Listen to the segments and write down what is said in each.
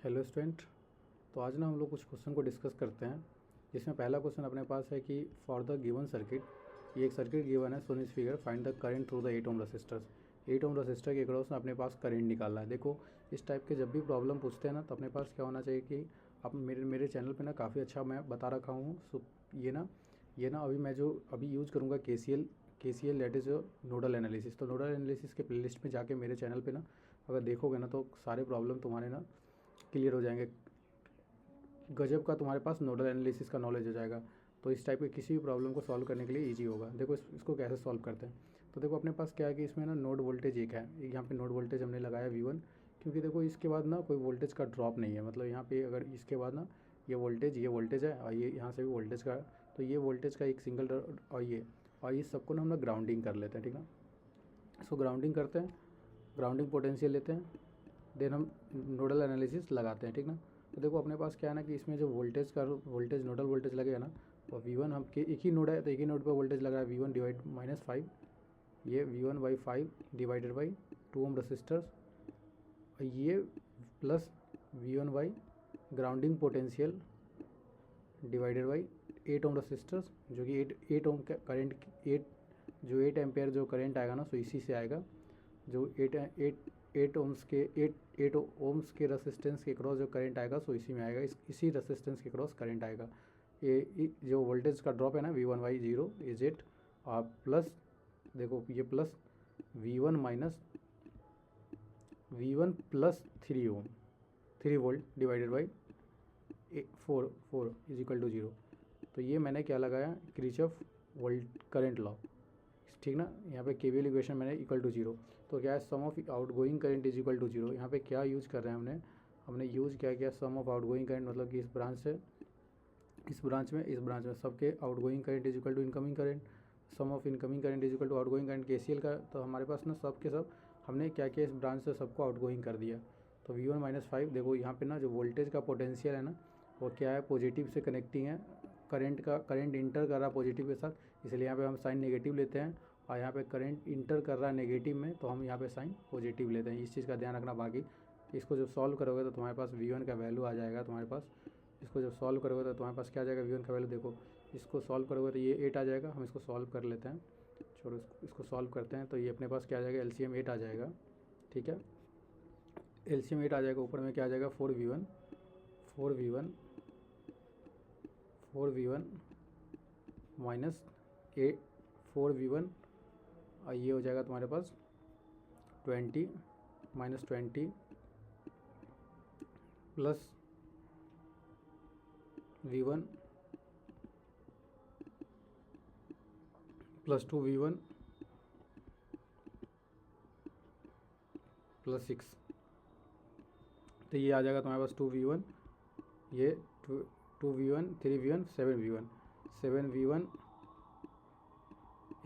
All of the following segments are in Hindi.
Hello student. तो आज ना हम लोग कुछ क्वेश्चन को डिस्कस करते हैं, जिसमें पहला क्वेश्चन अपने पास है कि फॉर द गिवन सर्किट, ये एक सर्किट गिवन है, सो इस figure find the current through the 8 ohm resistors. 8 ohm resistor के अक्रॉस अपने पास करंट निकालना है। देखो, इस टाइप के जब भी प्रॉब्लम पूछते हैं ना, तो अपने पास क्या होना चाहिए कि अब मेरे चैनल पे ना काफ़ी अच्छा मैं बता रखा हूँ। सो ये ना अभी मैं जो अभी यूज़ करूँगा K C L that is nodal analysis. तो नोडल एनालिसिस के प्लेलिस्ट में जाके मेरे चैनल पे ना अगर देखोगे ना, तो सारे प्रॉब्लम तुम्हारे ना क्लियर हो जाएंगे। गजब का तुम्हारे पास नोडल एनालिसिस का नॉलेज हो जाएगा। तो इस टाइप के किसी भी प्रॉब्लम को सॉल्व करने के लिए इजी होगा। देखो इसको कैसे सॉल्व करते हैं। तो देखो अपने पास क्या है कि इसमें ना नोड वोल्टेज एक है, यहाँ पे नोड वोल्टेज हमने लगाया V1, क्योंकि देखो इसके बाद ना कोई वोल्टेज का ड्रॉप नहीं है। मतलब यहाँ पे अगर इसके बाद ना ये वोल्टेज है, और ये यहाँ से भी वोल्टेज का, तो ये वोल्टेज का एक सिंगल और ये सबको ना हम लोग ग्राउंडिंग कर लेते हैं, ठीक ना। इसको ग्राउंडिंग करते हैं, ग्राउंडिंग पोटेंशियल लेते हैं, देन हम नोडल एनालिसिस लगाते हैं, ठीक ना। तो देखो अपने पास क्या है ना कि इसमें जो वोल्टेज नोडल वोल्टेज लगेगा ना, और V1 हम के एक ही नोड है, तो एक ही नोड पर वोल्टेज लगा है V1 डिवाइड -5, ये V1/5 divided by 2 Om resistors, और ये plus V1 by grounding potential divided by 8 ohm resistors, जो कि 8 ओम का करेंट, 8 एम्पेयर जो करेंट आएगा ना, सो इसी से आएगा। जो 8 ओम्स के रेसिस्टेंस के क्रॉस जो करंट आएगा, सो इसी में आएगा, इसी रेसिस्टेंस के क्रॉस करंट आएगा। ये जो वोल्टेज का ड्रॉप है ना V1/0 इज इट, और प्लस देखो ये plus V1 plus 3 volt divided by 4 is equal to 0। तो ये मैंने क्या लगाया, क्रिचॉफ वोल्ट करंट लॉ, ठीक ना। यहाँ पे केवीएल इक्वेशन मैंने इक्वल टू 0। तो क्या है, sum of outgoing current is equal to 0। यहाँ पे क्या यूज़ कर रहे हैं हमने यूज़ क्या किया, sum of outgoing current, मतलब कि इस ब्रांच से इस ब्रांच में सबके outgoing current is equal to incoming current, sum of incoming current is equal to outgoing current KCL का। तो हमारे पास ना सब के सब हमने क्या किया, इस ब्रांच से सबको आउट गोइंग कर दिया। तो V1-5, देखो यहाँ पे ना जो वोल्टेज का पोटेंशियल है ना, वो क्या है, पॉजिटिव से कनेक्टिंग है, करंट इंटर कर रहा है पॉजिटिव के साथ, इसलिए यहाँ पे हम साइन नेगेटिव लेते हैं। और यहाँ पे करंट इंटर कर रहा है नेगेटिव में, तो हम यहाँ पे साइन पॉजिटिव लेते हैं। इस चीज़ का ध्यान रखना। बाकी इसको जब सॉल्व करोगे तो तुम्हारे पास V1 का वैल्यू आ जाएगा तुम्हारे पास। इसको जब सॉल्व करोगे तो तुम्हारे पास क्या आ जाएगा, V1 का वैल्यू। देखो इसको सॉल्व करोगे तो ये 8 आ जाएगा। हम इसको सॉल्व कर लेते हैं, छोड़ो इसको सॉल्व करते हैं। तो ये अपने पास क्या आ जाएगा, LCM 8 आ जाएगा, ठीक है। LCM 8 आ जाएगा, ऊपर में क्या आ जाएगा, 4V1 माइनस 4V1, और ये हो जाएगा तुम्हारे पास 20 -20 plus V1 plus 2V1 plus 6। तो ये आ जाएगा तुम्हारे पास 2V1, ये 2V1 3V1 7V1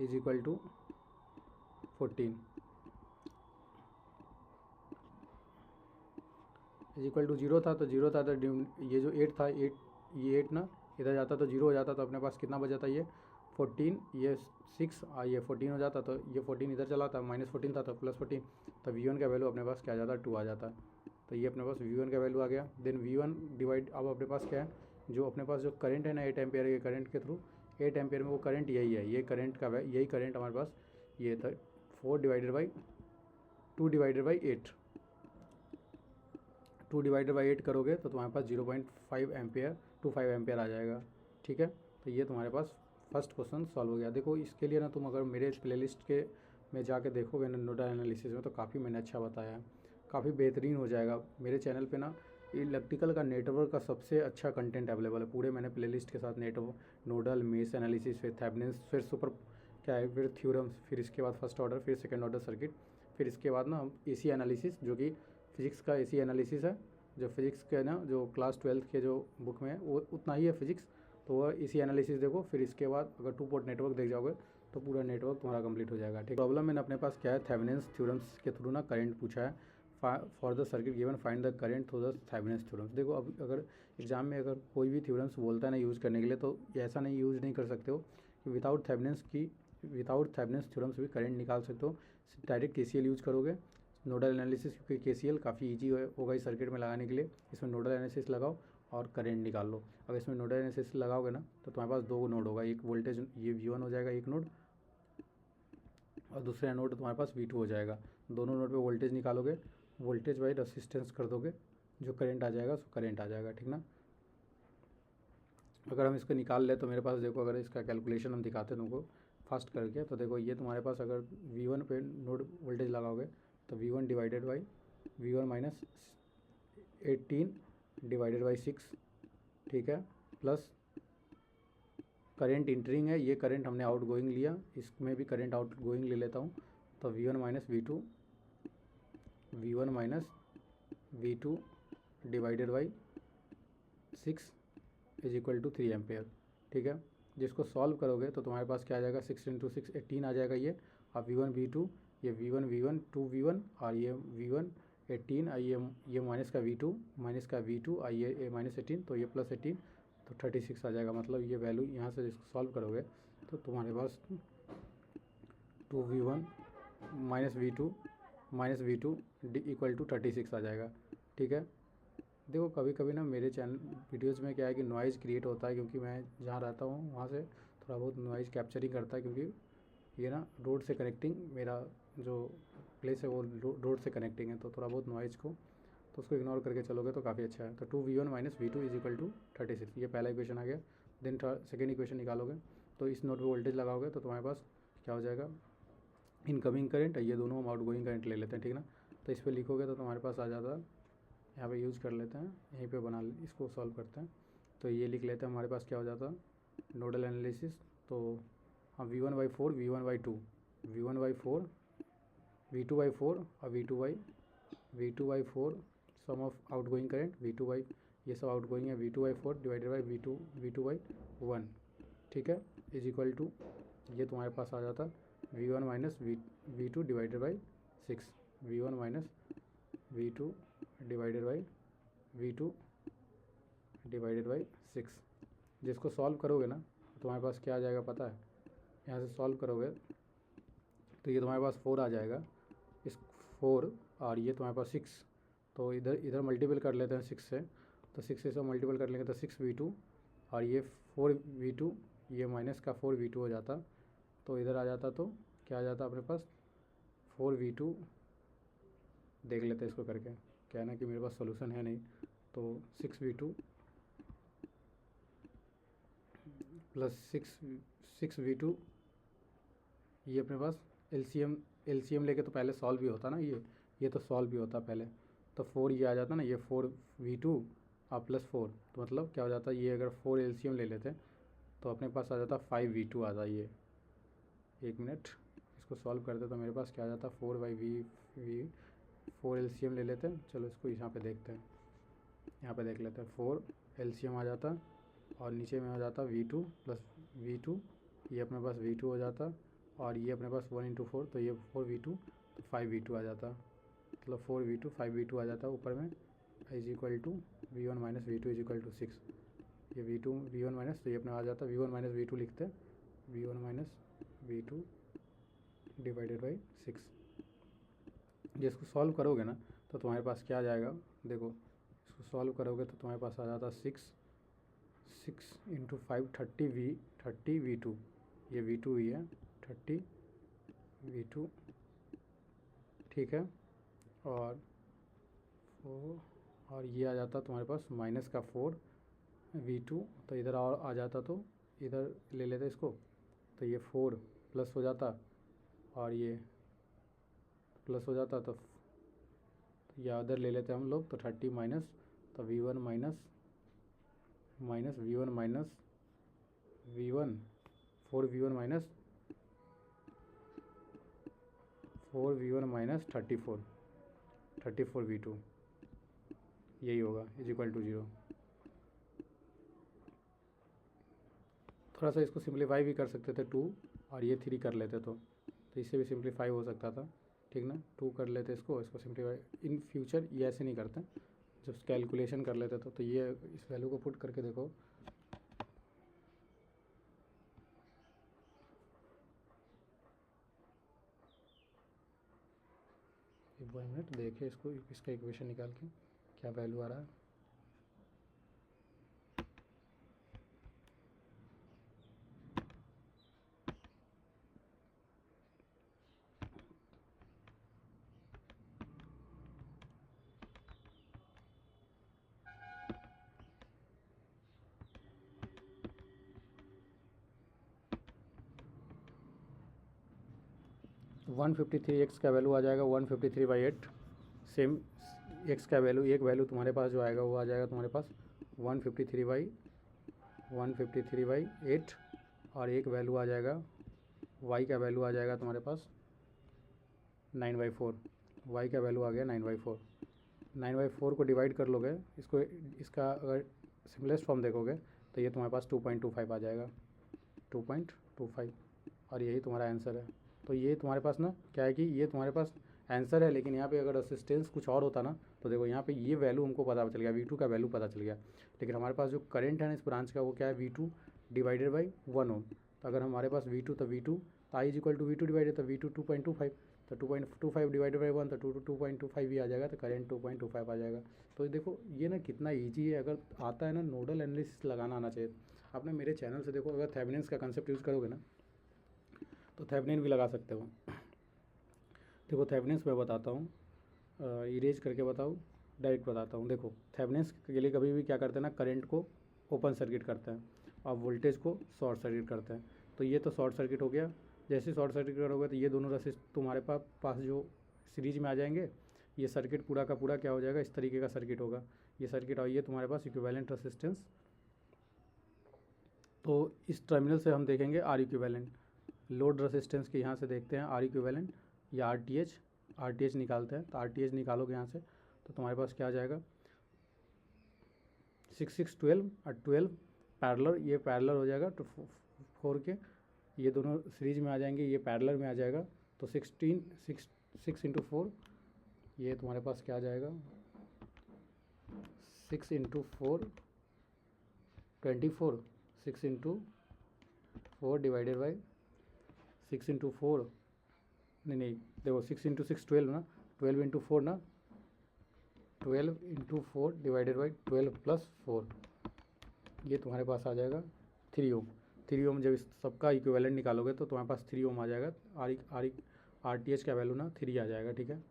is equal to 14 is equal to 0 था, तो 0 था, तो ये जो 8 था, ये 8 ना इधर जाता तो 0 हो जाता, तो अपने पास कितना बच जाता, ये 14, ये 6, ये 14 हो जाता, तो ये 14 इधर चला था, -14 था तो +14, तो V1 का वैल्यू अपने पास क्या आ जाता, 2 आ जाता। तो ये अपने पास V1 का वैल्यू आ गया। देन V1 डिवाइड, अब अपने पास क्या है, जो अपने पास जो करंट है ना 8 एम्पेयर के करंट के थ्रू, 8 एम्पेयर में वो करंट यही है, ये करंट का यही करंट हमारे पास ये था, 4 divided by 2 divided by 8, 2 divided by 8 करोगे तो तुम्हारे पास 0.5 एम्पेयर आ जाएगा, ठीक है। तो ये तुम्हारे पास फर्स्ट क्वेश्चन सॉल्व हो गया। देखो इसके लिए ना तुम अगर मेरे प्लेलिस्ट के में जाके देखोगे ना नोडल एनालिसिस में, तो काफ़ी मैंने अच्छा बताया है, काफ़ी बेहतरीन हो जाएगा। मेरे चैनल पे ना इलेक्ट्रिकल का नेटवर्क का सबसे अच्छा कंटेंट अवेलेबल है, पूरे मैंने प्लेलिस्ट के साथ नोडल, मेश एनालिसिस, फिर थेवेनिन्स, फिर सुपर क्या है, फिर थ्योरम्स, फिर इसके बाद फर्स्ट ऑर्डर, फिर सेकेंड ऑर्डर सर्किट, फिर इसके बाद ना हम AC एनालिसिस, जो कि फिजिक्स का AC एनालिसिस है, जो फिजिक्स के ना जो क्लास 12 के जो बुक में है वो उतना ही है फिजिक्स, तो वह इसी एनालिसिस देखो। फिर इसके बाद अगर 2 पोर्ट नेटवर्क देख जाओगे तो पूरा नेटवर्क तुम्हारा कंप्लीट हो जाएगा, ठीक। प्रॉब्लम मैंने अपने पास क्या है, थेवेनिन्स थ्योरम्स के थ्रू ना करंट पूछा है, for the circuit given find the current through the Thevenin's theorems. देखो अब अगर एग्जाम में अगर कोई भी थ्योरम्स बोलता है ना यूज़ करने के लिए, तो ऐसा नहीं यूज़ नहीं कर सकते हो कि विदाउट थेवेनिन्स थ्योरम्स भी करंट निकाल सकते हो। डायरेक्ट KCL यूज़ करोगे, नोडल एनालिसिस, क्योंकि केसीएल काफ़ी ईजी होगा इस सर्किट में लगाने के लिए। इसमें नोडल एनालिसिस लगाओ और करंट निकाल लो। अगर इसमें नोडल एनालिसिस लगाओगे ना तो तुम्हारे पास दो नोड होगा, एक वोल्टेज ये V1 हो जाएगा एक नोड, और दूसरा नोड तुम्हारे पास V2 हो जाएगा। दोनों नोड पे वोल्टेज निकालोगे, वोल्टेज बाई रेसिस्टेंस कर दोगे, जो करंट आ जाएगा सो करंट आ जाएगा, ठीक ना। अगर हम इसको निकाल ले तो मेरे पास देखो, अगर इसका कैलकुलेशन हम दिखाते हैं तुमको फास्ट करके, तो देखो ये तुम्हारे पास अगर V1 पे नोड वोल्टेज लगाओगे तो V1 divided by V1 minus 18 divided by 6, ठीक है, प्लस करंट इंटरिंग है, ये करंट हमने आउट गोइंग लिया, इसमें भी करंट आउट गोइंग ले लेता हूँ, तो V1 minus V2 divided by 6 is equal to 3 ampere, ठीक है। जिसको सॉल्व करोगे तो तुम्हारे पास क्या आ जाएगा, 6 इंटू 6 18 आ जाएगा ये, और V1 V2 ये V1 2 V1 और ये V1 18 ये माइनस का V2 और ये माइनस 18, तो ये प्लस 18 तो 36 आ जाएगा। मतलब ये वैल्यू यहाँ से इसको सॉल्व करोगे तो तुम्हारे पास 2V1 minus V2 equal to 36 आ जाएगा, ठीक है। देखो कभी कभी ना मेरे चैनल वीडियोज़ में क्या है कि नॉइज़ क्रिएट होता है, क्योंकि मैं जहाँ रहता हूँ वहाँ से थोड़ा बहुत नॉइज़ कैप्चरिंग करता है, क्योंकि ये ना रोड से कनेक्टिंग, मेरा जो प्लेस है वो रोड से कनेक्टिंग है, तो थोड़ा बहुत नॉइज़ को तो उसको इग्नोर करके चलोगे तो काफ़ी अच्छा है। तो 2V1 minus V2 is equal to 36, ये पहला इक्वेशन आ गया। देन सेकेंड इक्वेशन निकालोगे तो इस नोड पे वोल्टेज लगाओगे तो तुम्हारे पास क्या हो जाएगा, इनकमिंग करंट, ये दोनों हम आउटगोइंग करंट ले लेते हैं, ठीक ना। तो इस पर लिखोगे तो तुम्हारे पास आ जाता है, यहाँ पे यूज़ कर लेते हैं, यहीं पे बना इसको सॉल्व करते हैं। तो ये लिख लेते हैं, हमारे पास क्या हो जाता है नोडल एनालिसिस, तो हम V1/4 V1/2 V1/4 V2/4 और V2/4 some of outgoing current V2 ये सब आउटगोइंग है, V2/4 डिवाइडेड बाई V2/1, ठीक है, इज इक्वल टू ये तुम्हारे पास आ जाता V1 minus V2 divided by 6, V1 minus V2 divided by V2 divided by 6। जिसको सॉल्व करोगे ना तो तुम्हारे पास क्या आ जाएगा पता है, यहाँ से सॉल्व करोगे तो ये तुम्हारे पास 4 आ जाएगा, इस 4 और ये तुम्हारे पास 6, तो इधर मल्टीपल कर लेते हैं 6 से, तो 6 से मल्टीपल कर लेंगे तो 6V2 और ये 4V2, ये माइनस का 4V2 हो जाता, तो इधर आ जाता तो क्या आ जाता अपने पास 4V2। देख लेते हैं इसको करके, क्या है ना कि मेरे पास सोल्यूशन है नहीं, तो 6V2 प्लस 6V2, ये अपने पास एलसीएम लेके तो पहले सॉल्व भी होता ना, ये तो सॉल्व भी होता पहले, तो 4 ये आ जाता ना, ये 4V2 और प्लस 4, तो मतलब क्या हो जाता, ये अगर 4 एलसीएम ले लेते तो अपने पास आ जाता 5V2 आता, ये 1 मिनट इसको सॉल्व करते तो मेरे पास क्या आ जाता 4 एलसीएम ले लेते हैं। चलो इसको यहाँ पे देखते हैं, यहाँ पे देख लेते हैं, 4 एलसीएम आ जाता और नीचे में आ जाता V2 प्लस V2, ये अपने पास V2 हो जाता और ये अपने पास 1 इंटू 4, तो ये 4V2 तो 5V2 आ जाता, मतलब 4V2 5V2 आ जाता ऊपर में, is equal to V1 minus V2 is equal to 6, ये V1 माइनस, तो ये अपना आ जाता V1 माइनस V2 लिखते हैं, V1 minus V2 divided by 6। जिसको सॉल्व करोगे ना तो तुम्हारे पास क्या आ जाएगा, देखो इसको सॉल्व करोगे तो तुम्हारे पास आ जाता 6 इंटू 5 30V2, ये V2 ही है 30V2, ठीक है, और ये आ जाता तुम्हारे पास माइनस का 4V2, तो इधर और आ जाता तो इधर ले लेते इसको, तो ये 4 प्लस हो जाता और ये प्लस हो जाता, तो या इधर ले लेते हम लोग, तो 30 माइनस, तो V1 minus V1 minus V1 4V1 minus 4V1 minus 34V2, यही होगा इज इक्वल टू 0। थोड़ा सा इसको सिंप्लीफाई भी कर सकते थे, 2 और ये 3 कर लेते तो इससे भी सिंप्लीफाई हो सकता था, ठीक ना। 2 कर लेते इसको सिंप्लीफाई, इन फ्यूचर ये ऐसे नहीं करते, जब कैलकुलेशन कर लेते तो ये इस वैल्यू को पुट करके देखो, 1 मिनट देखें इसको, इसका इक्वेशन निकाल के क्या वैल्यू आ रहा है। वन 53 एक्स का वैल्यू आ जाएगा 153/8। सेम एक्स का वैल्यू, एक वैल्यू तुम्हारे पास जो आएगा वो आ जाएगा तुम्हारे पास 153/8, और एक वैल्यू आ जाएगा वाई का वैल्यू आ जाएगा तुम्हारे पास 9/4। वाई का वैल्यू आ गया 9/4। 9/4 को डिवाइड कर लोगे इसको, इसका अगर सिंपलेस्ट फॉर्म देखोगे तो ये तुम्हारे पास 2.25 आ जाएगा, 2.25, और यही तुम्हारा आंसर है। तो ये तुम्हारे पास ना क्या है कि ये तुम्हारे पास आंसर है, लेकिन यहाँ पे अगर असिस्टेंस कुछ और होता ना तो देखो यहाँ पे ये वैल्यू हमको पता चल गया, V2 का वैल्यू पता चल गया, लेकिन हमारे पास जो करंट है ना इस ब्रांच का वो क्या है, V2 डिवाइडेड बाई 1 ओम। तो अगर हमारे पास V2 तो V2 तो I is equal to V2 divided, तो V2 2.25, तो 2.25 डिवाइडेड बाई 1 तो 2.25 भी आ जाएगा, तो करंट 2.25 आ जाएगा। तो देखो ये ना कितना ईजी है, अगर आता है ना नोडल एनालिसिस लगाना आना चाहिए। आपने मेरे चैनल से देखो, अगर थेवेनिन्स का कंसेप्ट यूज़ करोगे ना तो थेवेनिन भी लगा सकते हो। देखो थेवेनिन्स मैं बताता हूँ, इरेज करके बताऊँ, डायरेक्ट बताता हूँ। देखो थेवेनिन्स के लिए कभी भी क्या करते हैं ना, करंट को ओपन सर्किट करते हैं और वोल्टेज को शॉर्ट सर्किट करते हैं। तो ये तो शॉर्ट सर्किट हो गया, जैसे शॉर्ट सर्किट करोगे तो ये दोनों रसिस्ट तुम्हारे पास जो सीरीज में आ जाएंगे, ये सर्किट पूरा का पूरा क्या हो जाएगा, इस तरीके का सर्किट होगा ये सर्किट, और ये तुम्हारे पास इक्विवेलेंट रेसिस्टेंस। तो इस टर्मिनल से हम देखेंगे आर इक्विवेलेंट, लोड रेसिस्टेंस के यहाँ से देखते हैं आर इक्विवेलेंट या आर टी एच निकालते हैं। तो आर टी एच निकालोगे यहाँ से तो तुम्हारे पास क्या आ जाएगा, 6 6 12 और 12 पैरेलल, ये पैरेलल हो जाएगा तो 4 के ये दोनों सीरीज में आ जाएंगे, ये पैरेलल में आ जाएगा। तो 6 इंटू 4, ये तुम्हारे पास क्या आ जाएगा, 6 into 4 24, 6 into 4 divided by 6 into 4, नहीं देखो 6 इंटू 6 12 ना, 12 इंटू 4 ना, 12 इंटू 4 डिवाइडेड बाई 12 प्लस 4, ये तुम्हारे पास आ जाएगा 3 ओम। 3 ओम जब इस सबका इक्विवेलेंट निकालोगे तो तुम्हारे पास 3 ओम आ जाएगा। आर टी एच का वैल्यू ना 3 आ जाएगा, ठीक है।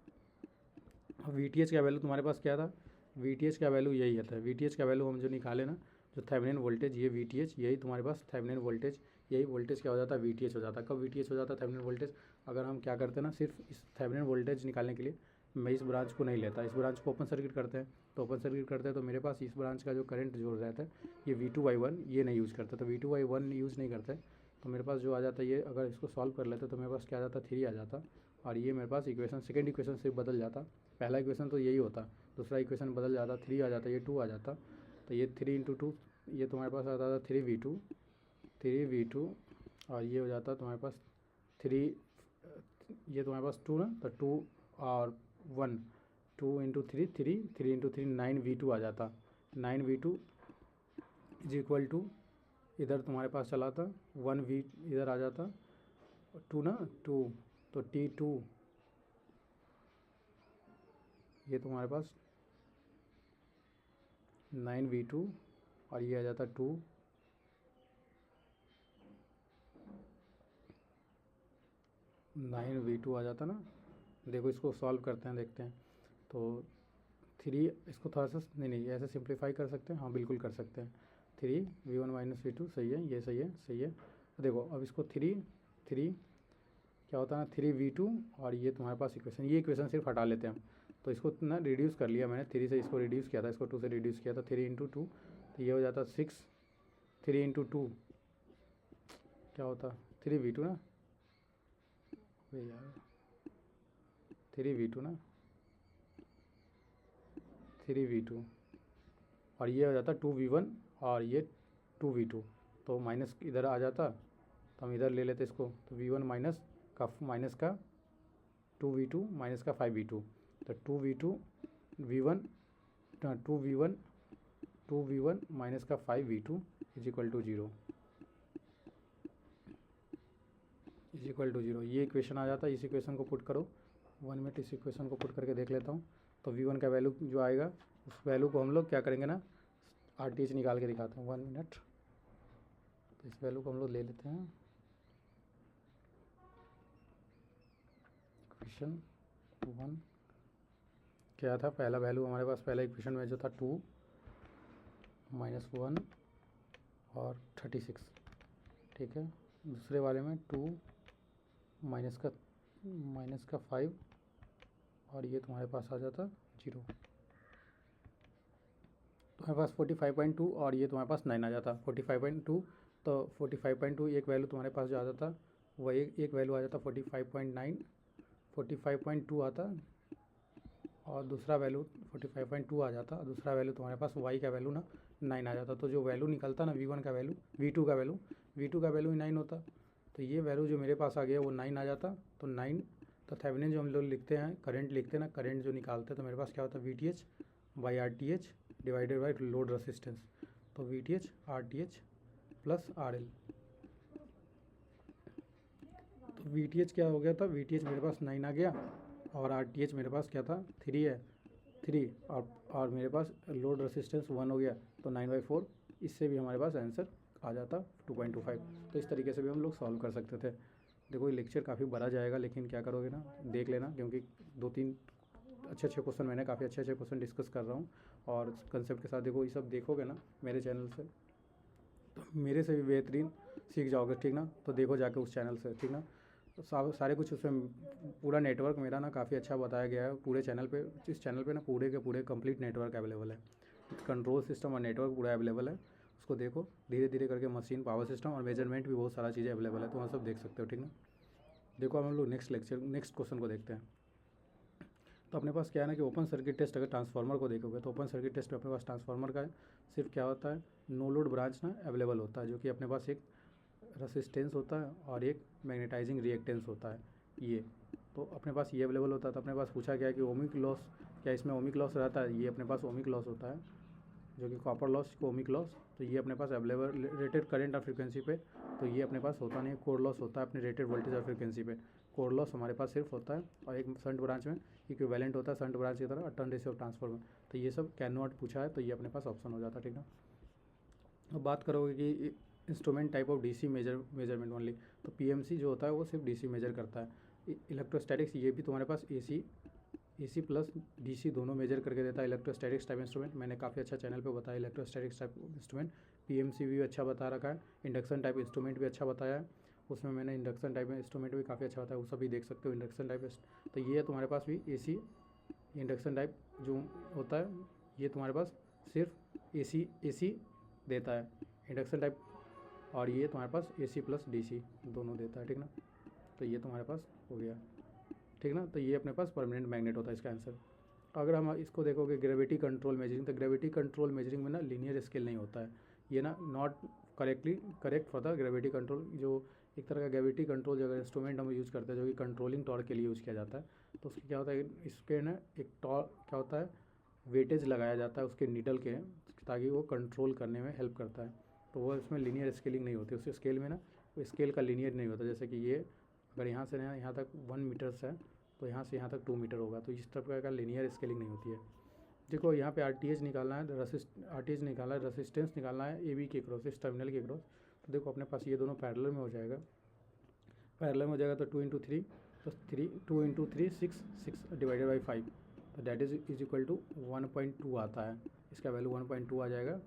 अब वी टी एच का वैल्यू तुम्हारे पास क्या था, वी टी एच का वैल्यू यही आता है। वी टी एच का वैल्यू हम जो निकाले ना, जो थेवेनिन वोल्टेज, ये वी टी एच, यही तुम्हारे पास थेवेनिन वोल्टेज, यही वोल्टेज क्या हो जाता है, वी टी एच हो जाता है। कब वी टी एच हो जाता है थेवेनिन वोल्टेज, अगर हम क्या करते हैं ना, सिर्फ इस थेवेनिन वोल्टेज निकालने के लिए मैं इस ब्रांच को नहीं लेता, इस ब्रांच को ओपन सर्किट करते हैं। तो ओपन सर्किट करते हैं तो मेरे पास इस ब्रांच का जो करंट जो रहता है ये V2/1 ये नहीं यूज़ करता, तो V2/1 यूज़ नहीं करते तो मेरे पास जो आ जाता है, ये अगर इसको सॉल्व कर लेते तो मेरे पास क्या आ जाता, 3 आ जाता, और ये मेरे पास इक्वेशन, सेकेंड इक्वेशन से बदल जाता। पहला इक्वेशन तो यही होता, दूसरा इक्वेशन बदल जाता, 3 आ जाता, ये 2 आ जाता। तो ये 3 इंटू 2, ये तुम्हारे पास आता था 3V2, और ये हो जाता तुम्हारे पास 3, ये तुम्हारे पास 2 ना, तो 2 और 1, 2 इंटू 3 3 इंटू 3 9V2 आ जाता। 9V2 इज इक्वल टू, इधर तुम्हारे पास चला था 1V, इधर आ जाता 2 ना, 2, तो T2, ये तुम्हारे पास 9V2 और ये आ जाता 2, 9V2 आ जाता ना। देखो इसको सॉल्व करते हैं, देखते हैं। तो 3, इसको थोड़ा सा नहीं ऐसे सिंप्लीफाई कर सकते हैं, हाँ बिल्कुल कर सकते हैं। 3V1 माइनस V2, सही है, ये सही है, सही है। देखो अब इसको 3 क्या होता है ना, 3V2, और ये तुम्हारे पास इक्वेशन, ये इक्वेशन सिर्फ हटा लेते हैं हम। तो इसको ना रिड्यूस कर लिया मैंने, 3 से इसको रिड्यूस किया था, इसको 2 से रिड्यूस किया था, 3 इंटू 2, तो ये हो जाता 6, 3 इंटू 2 क्या होता, 3V2 ना, यार 3V2 ना, 3V2, और ये हो जाता 2V1 और ये 2V2, तो माइनस इधर आ जाता, तो हम इधर ले लेते इसको, तो V1 माइनस का 2V2 माइनस का 5V2, तो 2V2 V1 2V1 माइनस का 5V2 इज इक्वल टू 0, ये इक्वेशन आ जाता है। इस इक्वेशन को पुट करो 1 मिनट इस इक्वेशन को पुट करके देख लेता हूँ। तो V1 का वैल्यू जो आएगा उस वैल्यू को हम लोग क्या करेंगे ना, RTH निकाल के दिखाता हूँ। 1 मिनट। तो इस वैल्यू को हम लोग ले लेते हैं इक्वेशन 1। क्या था पहला वैल्यू हमारे पास, पहला इक्वेशन में जो था 2 -1 और 36, ठीक है। दूसरे वाले में 2 माइनस का 5 और ये तुम्हारे पास आ जाता 0। तुम्हारे पास 45.2 और ये तुम्हारे पास 9 आ जाता 45.2। तो 45.2 एक वैल्यू तुम्हारे पास जो आ जाता, वह एक वैल्यू आ जाता 45.9, 45.2 आता और दूसरा वैल्यू 45.2 आ जाता और दूसरा वैल्यू तुम्हारे पास y का वैल्यू ना 9 आ जाता। तो जो वैल्यू निकलता ना V1 का वैल्यू, V2 का वैल्यू ही 9 होता। तो ये वैल्यू जो मेरे पास आ गया वो 9 आ जाता। तो 9, तो थेवेनिन जो हम लोग लिखते हैं, करंट लिखते हैं ना, करंट जो निकालते हैं तो मेरे पास क्या होता है VTH by RTH divided by load resistance. तो VTH RTH प्लस RL। तो VTH क्या हो गया था, VTH मेरे पास 9 आ गया और RTH मेरे पास क्या था 3 है, 3 और मेरे पास लोड रेसिस्टेंस 1 हो गया। तो 9/4, इससे भी हमारे पास आंसर आ जाता 2.25। तो इस तरीके से भी हम लोग सॉल्व कर सकते थे। देखो ये लेक्चर काफ़ी बड़ा जाएगा, लेकिन क्या करोगे ना, देख लेना, क्योंकि 2-3 अच्छे क्वेश्चन मैंने काफ़ी अच्छे क्वेश्चन डिस्कस कर रहा हूँ और कंसेप्ट के साथ। देखो ये सब देखोगे ना मेरे चैनल से, तो मेरे से भी बेहतरीन सीख जाओगे, ठीक ना। तो देखो जाके उस चैनल से, ठीक ना। तो सारे कुछ उसमें पूरा नेटवर्क मेरा ना काफ़ी अच्छा बताया गया है पूरे चैनल पे। इस चैनल पे ना पूरे के पूरे कंप्लीट नेटवर्क अवेलेबल है, कंट्रोल सिस्टम और नेटवर्क पूरा अवेलेबल है। उसको देखो धीरे धीरे करके, मशीन, पावर सिस्टम और मेजरमेंट भी बहुत सारा चीज़ें अवेलेबल है, तो वहाँ सब देख सकते हो, ठीक ना। देखो हम लोग नेक्स्ट क्वेश्चन को देखते हैं। तो अपने पास क्या है ना कि ओपन सर्किट टेस्ट, अगर ट्रांसफार्मर को देखोगे तो ओपन सर्किट टेस्ट में अपने पास ट्रांसफार्मर का सिर्फ क्या होता है, नो लोड ब्रांच ना अवेलेबल होता है, जो कि अपने पास एक रेसिस्टेंस होता है और एक मैग्नेटाइजिंग रिएक्टेंस होता है ये। तो अपने पास ये अवेलेबल होता है। तो अपने पास पूछा गया कि ओमिक लॉस, क्या इसमें ओमिक लॉस रहता है, ये अपने पास ओमिक लॉस होता है, जो कि कॉपर लॉस को ओमिक लॉस। तो ये अपने पास अवेलेबल रेटेड करंट और फ्रीक्वेंसी पे, तो ये अपने पास होता नहीं है। कोर लॉस होता है अपने रेटेड वोल्टेज और फ्रीक्वेंसी पे। कोर लॉस हमारे पास सिर्फ होता है और एक शंट ब्रांच में इक्विवेलेंट होता है, शंट ब्रांच की तरह, और टर्न रेशियो ऑफ ट्रांसफार्मर। तो ये सब कैन नॉट पूछा है, तो ये अपने पास ऑप्शन हो जाता है, ठीक है। अब बात करोगे कि instrument type of DC measurement only, तो पीएमसी जो होता है वो सिर्फ डीसी मेजर करता है। इलेक्ट्रोस्टैटिक्स ये भी तुम्हारे पास एसी प्लस डीसी दोनों मेजर करके देता है। इलेक्ट्रोस्टैटिक्स टाइप इंस्ट्रूमेंट मैंने काफ़ी अच्छा चैनल पे बताया, इलेक्ट्रोस्टैटिक्स टाइप इंस्ट्रूमेंट। पीएमसी भी अच्छा बता रखा है, इंडक्शन टाइप इंस्ट्रूमेंट भी अच्छा बताया है, उसमें मैंने इंडक्शन टाइप इंस्ट्रूमेंट भी काफ़ी अच्छा बताया, वो सभी देख सकते हो इंडक्शन टाइप। तो ये है तुम्हारे पास भी एसी इंडक्शन टाइप जो होता है, ये तुम्हारे पास सिर्फ एसी देता है इंडक्शन टाइप, और ये तुम्हारे पास एसी प्लस डीसी दोनों देता है, ठीक ना। तो ये तुम्हारे पास हो गया, ठीक ना। तो ये अपने पास परमानेंट मैग्नेट होता है इसका आंसर। अगर हम इसको देखोगे ग्रेविटी कंट्रोल मेजरिंग, तो ग्रेविटी कंट्रोल मेजरिंग में ना लीनियर स्केल नहीं होता है, ये ना not correct for the gravity control. जो एक तरह का ग्रेविटी कंट्रोल जो अगर इंस्ट्रूमेंट हम यूज़ करते हैं, जो कि कंट्रोलिंग टॉर्क के लिए यूज़ किया जाता है, तो उसके क्या होता है, इसके ना एक टॉर्क क्या होता है, वेटेज लगाया जाता है उसके नीडल के, ताकि वो कंट्रोल करने में हेल्प करता है। तो वो इसमें लीनियर स्केलिंग नहीं होती, उस स्केल में ना स्केल का लीनियर नहीं होता। जैसे कि ये अगर यहाँ से यहाँ तक 1 मीटर्स है, तो यहाँ से यहाँ तक 2 मीटर होगा, तो इस तरह का लीनियर स्केलिंग नहीं होती है। देखो यहाँ पे RTH निकालना है, RTH निकालना है, रेसिस्टेंस निकालना है AB के क्रॉस, इस टर्मिनल के क्रॉस। तो देखो अपने पास ये दोनों पैरेलल में हो जाएगा, तो 2 × 3, तो 2 × 3 6 डिवाइडेड बाई 5, तो डैट इज इक्वल टू 1.2 आता है। इसका वैल्यू 1.2 आ जाएगा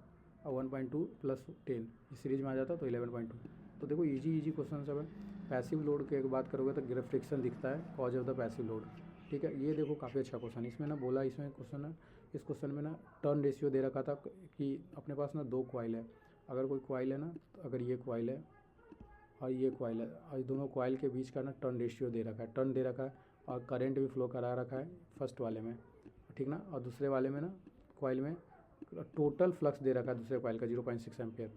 और 1.2 + 10 इस सीरीज में आ जाता है, तो 11.2। तो देखो इजी क्वेश्चन सब है। पैसिव लोड की बात करोगे तो रिफ्लेक्शन दिखता है, cause of the passive load, ठीक है। ये देखो काफ़ी अच्छा क्वेश्चन इसमें ना बोला, इसमें क्वेश्चन है, इस क्वेश्चन में ना टर्न रेशियो दे रखा था कि अपने पास ना 2 कॉइल है। अगर कोई कॉइल है ना, तो अगर ये कॉइल है और ये कॉइल है, और दोनों कॉइल के बीच का ना टर्न रेशियो दे रखा है, टर्न दे रखा है, और करंट भी फ्लो करा रखा है फर्स्ट वाले में, ठीक ना। और दूसरे वाले में ना कॉइल में टोटल फ्लक्स दे रखा है दूसरे कॉइल का 0.6 एम्पियर,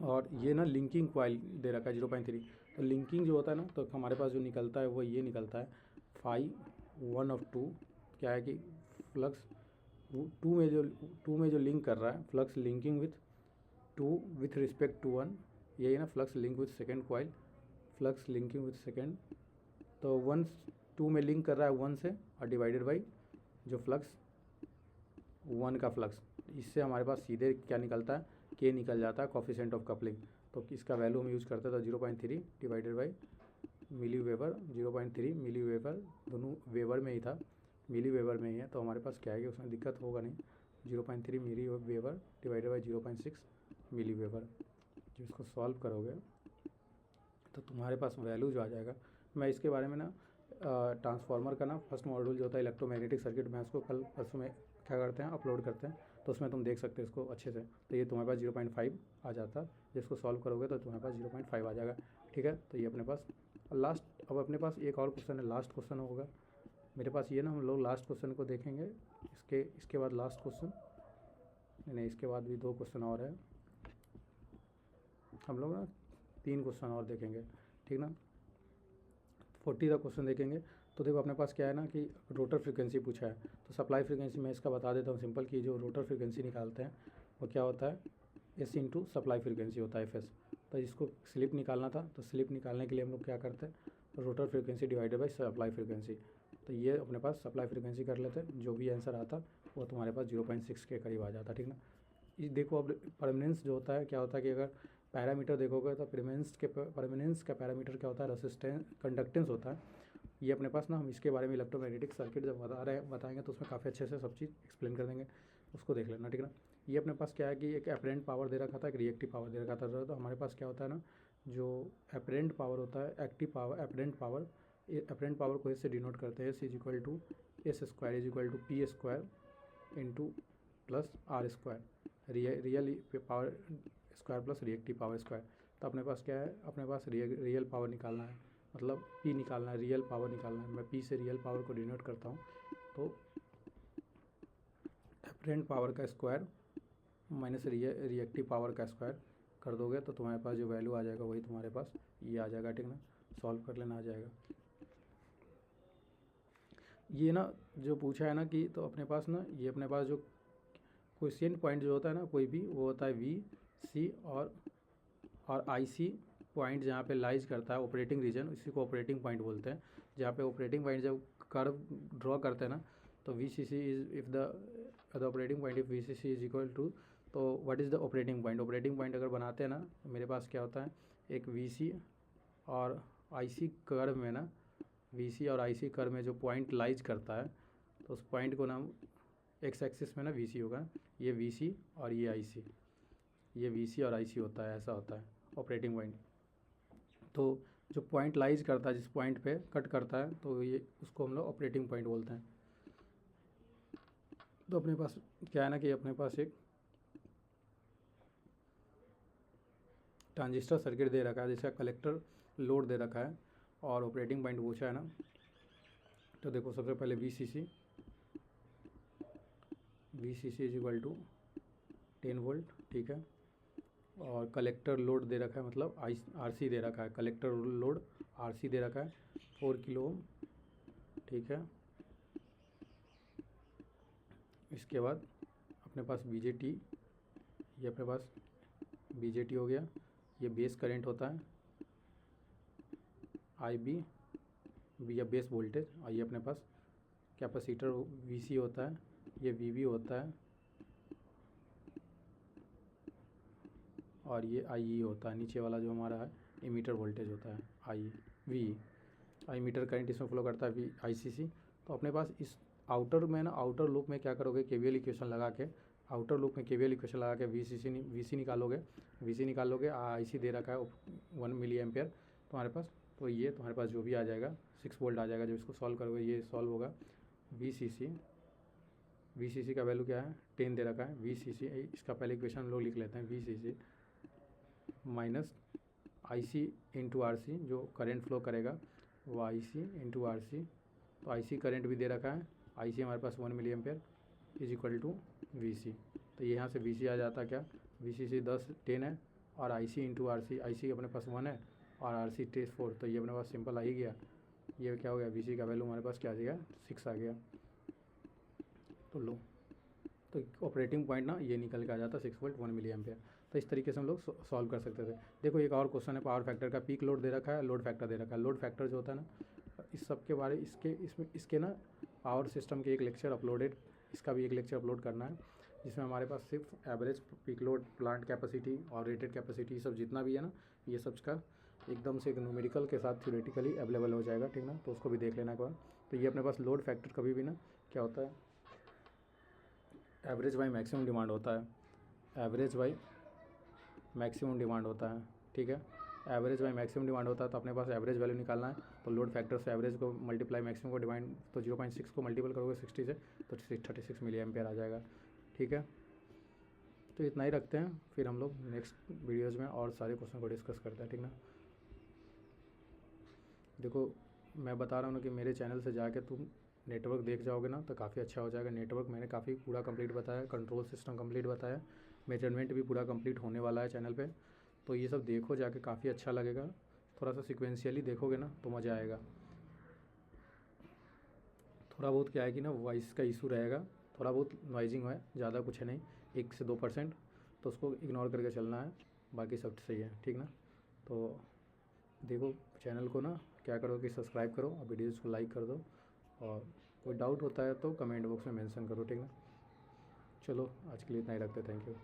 और ये ना लिंकिंग कॉइल दे रखा है 0.3। तो लिंकिंग जो होता है ना, तो हमारे पास जो निकलता है वो ये निकलता है φ1 क्या है कि फ्लक्स टू में जो लिंक कर रहा है, flux linking with 2 with respect to 1, यही ना flux link with second coil, flux linking with second. तो 1 2 में लिंक कर रहा है 1 से और डिवाइडेड बाई जो फ्लक्स 1 का फ्लक्स, इससे हमारे पास सीधे क्या निकलता है, के निकल जाता है, कोफिशिएंट ऑफ कपलिंग। तो इसका वैल्यू हम यूज़ करते हैं तो 0.3 divided by milli weber, 0.3 milli weber, दोनों वेबर में ही था, मिली वेबर में ही है, तो हमारे पास क्या है कि उसमें दिक्कत होगा नहीं। 0.3 मिली weber divided by 0.6 milliweber. जो इसको सॉल्व करोगे तो तुम्हारे पास वैल्यू जो आ जाएगा, मैं इसके बारे में ना ट्रांसफार्मर का ना फर्स्ट मॉड्यूल जो होता है इलेक्ट्रोमैग्नेटिक सर्किट, मैं उसको कल परसों में क्या करते हैं अपलोड करते हैं, तो उसमें तुम देख सकते हो इसको अच्छे से। तो ये तुम्हारे पास 0.5 आ जाता, जिसको सॉल्व करोगे तो तुम्हारे पास 0.5 आ जाएगा। ठीक है, तो ये अपने पास लास्ट, अब अपने पास एक और क्वेश्चन है, लास्ट क्वेश्चन होगा मेरे पास ये ना, हम लोग लास्ट क्वेश्चन को देखेंगे, इसके बाद लास्ट क्वेश्चन, नहीं इसके बाद भी 2 क्वेश्चन और है, हम लोग ना 3 क्वेश्चन और देखेंगे, ठीक ना, 40 का क्वेश्चन देखेंगे। तो देखो अपने पास क्या है ना कि रोटर फ्रीक्वेंसी पूछा है, तो सप्लाई फ्रीक्वेंसी मैं इसका बता देता हूँ सिंपल, कि जो रोटर फ्रीक्वेंसी निकालते हैं वो क्या होता है, एस इंटू सप्लाई फ्रीक्वेंसी होता है, एफ। तो इसको स्लिप निकालना था, तो स्लिप निकालने के लिए हम लोग क्या करते हैं, rotor frequency divided by supply frequency. तो ये अपने पास सप्लाई फ्रीक्वेंसी कर लेते हैं, जो भी आंसर आता वो तुम्हारे पास 0.6 के करीब आ जाता, ठीक ना। ये देखो अब परमानेंस जो होता है क्या होता है कि अगर पैरामीटर देखोगे तो परमानेंस का पैरामीटर क्या होता है, रेसिस्टेंस, कंडक्टेंस होता है। ये अपने पास ना, हम इसके बारे में इलेक्ट्रोमैग्नेटिक सर्किट जब बताएंगे तो उसमें काफ़ी अच्छे से सब चीज़ एक्सप्लेन कर देंगे, उसको देख लेना, ठीक ना। ये अपने पास क्या है कि एक अपरेंट पावर दे रखा था, एक रिएक्टिव पावर दे रखा था। तो हमारे पास क्या होता है ना, जो अपरेंट पावर होता है, एक्टिव पावर, अपरेंट पावर को इससे डिनोट करते हैं, S equal to S square is equal to P square into plus R square, real power square plus reactive power square. तो अपने पास क्या है, अपने पास रियल पावर निकालना है, मतलब पी निकालना है, रियल पावर निकालना है। मैं पी से रियल पावर को डिनोट करता हूँ, तो अपरेंट पावर का स्क्वायर माइनस रिएक्टिव पावर का स्क्वायर कर दोगे तो तुम्हारे पास जो वैल्यू आ जाएगा वही तुम्हारे पास ये आ जाएगा, ठीक ना, सॉल्व कर लेना आ जाएगा। ये ना जो पूछा है ना कि, तो अपने पास ना, ये अपने पास जो क्वेश्चन पॉइंट जो होता है ना कोई भी, वो होता है वी सी और आई सी पॉइंट, जहाँ पे लाइज करता है ऑपरेटिंग रीजन, इसी को ऑपरेटिंग पॉइंट बोलते हैं। जहाँ पे ऑपरेटिंग पॉइंट जब कर्व ड्रॉ करते हैं ना, तो V C C is if the operating point if V C C is equal to, तो what is the operating point, operating point अगर बनाते हैं ना, तो मेरे पास क्या होता है, एक वी सी और आई सी कर्व में ना, वी सी और आई सी कर्व में जो पॉइंट लाइज करता है, तो उस पॉइंट को ना एक्स एक्सिस में ना वी सी होगा, ये वी सी और ये आई सी, ये वी सी और आई सी होता है, ऐसा होता है ऑपरेटिंग पॉइंट। तो जो पॉइंट लाइज करता है, जिस पॉइंट पे कट करता है, तो ये उसको हम लोग ऑपरेटिंग पॉइंट बोलते हैं। तो अपने पास क्या है ना कि अपने पास एक ट्रांजिस्टर सर्किट दे रखा है, जिसका कलेक्टर लोड दे रखा है और ऑपरेटिंग पॉइंट पूछा है ना। तो देखो सबसे पहले V C C is equal to 10 volt, ठीक है, और कलेक्टर लोड दे रखा है, मतलब आर सी दे रखा है, कलेक्टर लोड आर सी दे रखा है 4 किलो ओम, ठीक है। इसके बाद अपने पास BJT, ये अपने पास BJT हो गया, ये बेस करंट होता है IB, या बेस वोल्टेज, और ये अपने पास कैपेसिटर VC होता है, ये VB होता है, और ये IE होता है, नीचे वाला जो हमारा है इमीटर वोल्टेज होता है आई मीटर करंट इसमें फ्लो करता है ICC। तो अपने पास इस आउटर में ना, आउटर लूप में क्या करोगे, KVL इक्वेशन लगा के, आउटर लूप में KVL इक्वेशन लगा के VC निकालोगे, IC दे रखा है 1 मिली एम्पेयर तुम्हारे पास, तो ये तुम्हारे पास जो भी आ जाएगा 6 वोल्ट आ जाएगा। जो इसको सॉल्व करोगे ये सॉल्व होगा, VCC का वैल्यू क्या है 10 दे रखा है, VCC इसका पहले इक्वेशन हम लोग लिख लेते हैं, VCC minus IC into RC, जो करंट फ्लो करेगा वो IC इंटू RC। तो IC करंट भी दे रखा है, IC हमारे पास 1 milli ampere is equal to VC। तो यहाँ से VC आ जाता क्या, VCC 10 है, और IC इंटू RC, IC अपने पास 1 है और RC 4, तो ये अपने पास सिंपल आ ही गया। ये क्या हो गया, VC का वैल्यू हमारे पास क्या आ गया 6 आ गया। तो लो, तो ऑपरेटिंग पॉइंट ना ये निकल के आ जाता 6 वोल्ट 1 मिली एम्पेयर। तो इस तरीके से हम लोग सॉल्व कर सकते थे। देखो एक और क्वेश्चन है, पावर फैक्टर का, पीक लोड दे रखा है, लोड फैक्टर दे रखा है। लोड फैक्टर जो होता है ना, इस सब के बारे इसके ना पावर सिस्टम के एक लेक्चर अपलोडेड, इसका भी एक लेक्चर अपलोड करना है, जिसमें हमारे पास सिर्फ average peak load, plant capacity और रेटेड कैपेसिटी सब जितना भी है ना, ये सब का एकदम से एक न्यूमेरिकल के साथ थ्योरेटिकली अवेलेबल हो जाएगा, ठीक ना। तो उसको भी देख लेना एक बार। तो ये अपने पास लोड फैक्टर कभी भी ना क्या होता है, एवरेज बाई मैक्सिमम डिमांड होता है, एवरेज बाई मैक्सिमम डिमांड होता है, ठीक है। एवरेज बाई मैक्सिमम डिमांड होता है, तो अपने पास एवरेज वैल्यू निकालना है। तो लोड फैक्टर से एवरेज को मल्टीप्लाई मैक्सिमम को डिवाइड, तो 0.6 को मल्टीपल करोगे 60 से तो 36 मिली एम्पेयर आ जाएगा, ठीक है। तो इतना ही रखते हैं, फिर हम लोग नेक्स्ट वीडियोज़ में और सारे क्वेश्चन को डिस्कस करते हैं, ठीक ना। देखो मैं बता रहा हूँ ना कि मेरे चैनल से जाके तुम नेटवर्क देख जाओगे ना तो काफ़ी अच्छा हो जाएगा। नेटवर्क मैंने काफ़ी पूरा कंप्लीट बताया, कंट्रोल सिस्टम कंप्लीट बताया, मेजरमेंट भी पूरा कंप्लीट होने वाला है चैनल पे। तो ये सब देखो जाके, काफ़ी अच्छा लगेगा। थोड़ा सा सिक्वेंशियली देखोगे ना तो मज़ा आएगा। थोड़ा बहुत क्या है कि ना वॉइस का इशू रहेगा, थोड़ा बहुत नॉइजिंग है, ज़्यादा कुछ है नहीं, 1 से 2%, तो उसको इग्नोर करके चलना है, बाकी सब सही है, ठीक ना। तो देखो चैनल को ना क्या करो कि सब्सक्राइब करो और वीडियोज़ को लाइक कर दो, और कोई डाउट होता है तो कमेंट बॉक्स में मेंशन करो, ठीक ना। चलो आज के लिए इतना ही रखते, थैंक यू।